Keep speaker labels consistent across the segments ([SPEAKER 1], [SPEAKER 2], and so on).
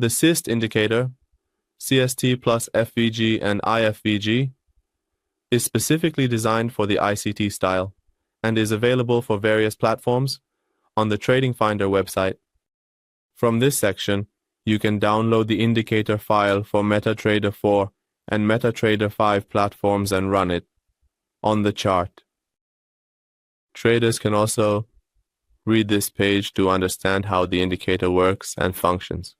[SPEAKER 1] The CISD indicator, CST plus FVG and IFVG, is specifically designed for the ICT style and is available for various platforms on the TradingFinder website. From this section, you can download the indicator file for MetaTrader 4 and MetaTrader 5 platforms and run it on the chart. Traders can also read this page to understand how the indicator works and functions.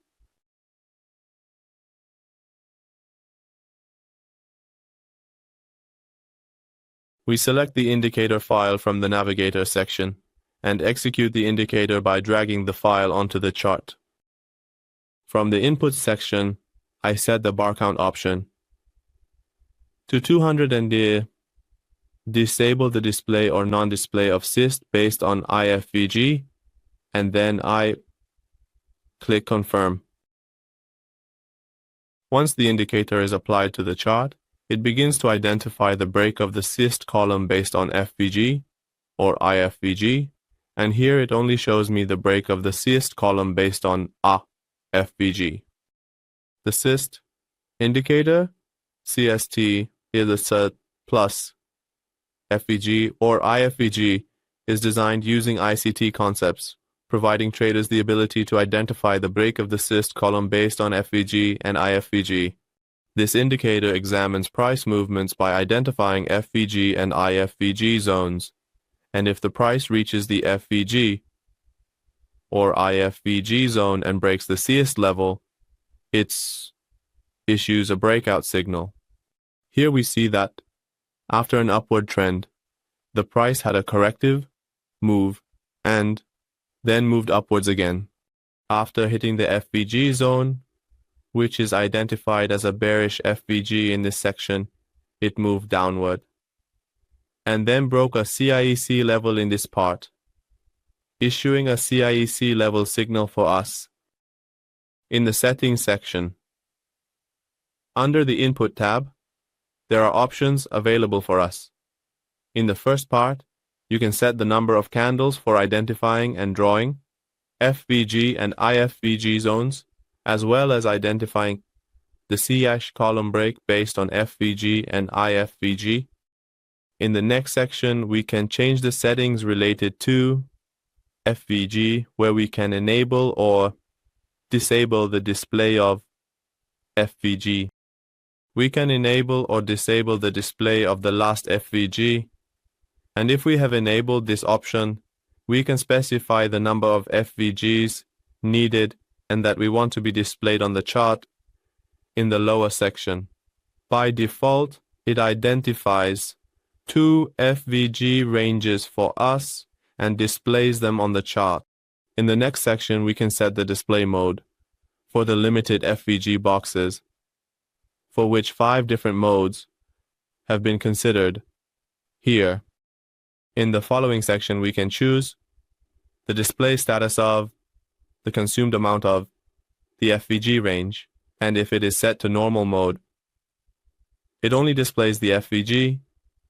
[SPEAKER 1] We select the indicator file from the Navigator section and execute the indicator by dragging the file onto the chart. From the Input section, I set the bar count option to 200 and disable the display or non-display of CISD based on IFVG, and then I click Confirm. Once the indicator is applied to the chart, it begins to identify the break of the CISD column based on FVG or IFVG, and here it only shows me the break of the CISD column based on FVG. The CISD indicator, CST, is a set plus FVG or IFVG is designed using ICT concepts, providing traders the ability to identify the break of the CISD column based on FVG and IFVG. This indicator examines price movements by identifying FVG and IFVG zones, and if the price reaches the FVG or IFVG zone and breaks the CISD level, it issues a breakout signal. Here we see that after an upward trend, the price had a corrective move and then moved upwards again. After hitting the FVG zone, which is identified as a bearish FVG in this section, it moved downward and then broke a CISD level in this part, issuing a CISD level signal for us. In the Settings section, under the Input tab, there are options available for us. In the first part, you can set the number of candles for identifying and drawing FVG and IFVG zones, as well as identifying the CISD column break based on FVG and IFVG. In the next section, we can change the settings related to FVG, where we can enable or disable the display of FVG. We can enable or disable the display of the last FVG, and if we have enabled this option, we can specify the number of FVGs needed and that we want to be displayed on the chart in the lower section. By default, it identifies 2 FVG ranges for us and displays them on the chart. In the next section, we can set the display mode for the limited FVG boxes, for which 5 different modes have been considered here. In the following section, we can choose the display status of the consumed amount of the FVG range, and if it is set to normal mode, it only displays the FVG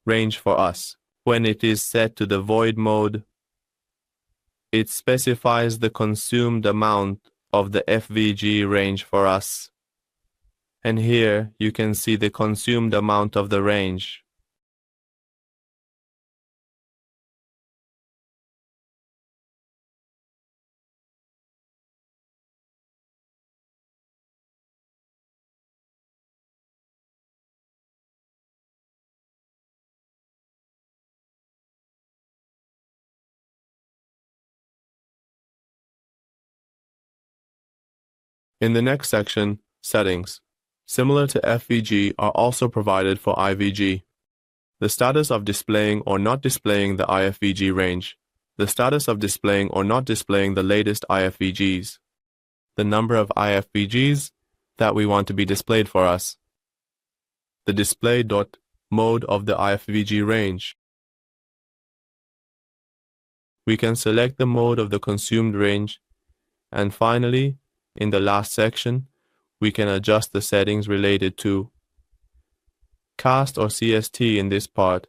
[SPEAKER 1] range for us. When it is set to the void mode, it specifies the consumed amount of the FVG range for us. And here you can see the consumed amount of the range. In the next section, settings, similar to FVG, are also provided for IVG. The status of displaying or not displaying the IFVG range, the status of displaying or not displaying the latest IFVGs, the number of IFVGs that we want to be displayed for us, the display mode of the IFVG range. We can select the mode of the consumed range, and finally, in the last section, we can adjust the settings related to CAST or CST in this part,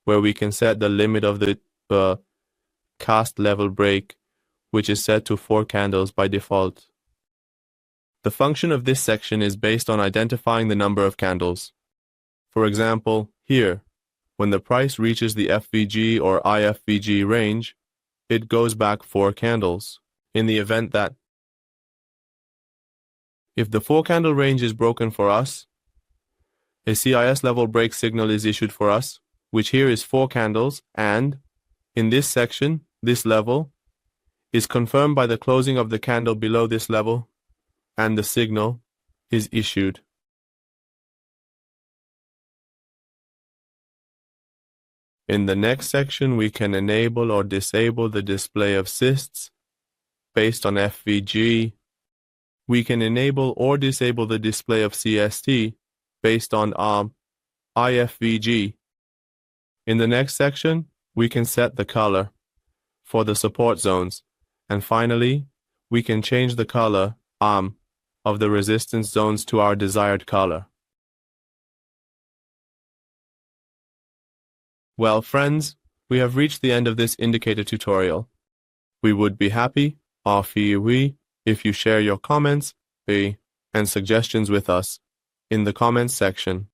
[SPEAKER 1] where we can set the limit of the CAST level break, which is set to 4 candles by default. The function of this section is based on identifying the number of candles. For example, here, when the price reaches the FVG or IFVG range, it goes back 4 candles. In the event that if the 4-candle range is broken for us, a CIS level break signal is issued for us, which here is 4 candles, and in this section, this level is confirmed by the closing of the candle below this level, and the signal is issued. In the next section, we can enable or disable the display of CISDs based on FVG. We can enable or disable the display of CSD based on IFVG. In the next section, we can set the color for the support zones. And finally, we can change the color of the resistance zones to our desired color. Well, friends, we have reached the end of this indicator tutorial. We would be happy, if you share your comments and suggestions with us in the comments section.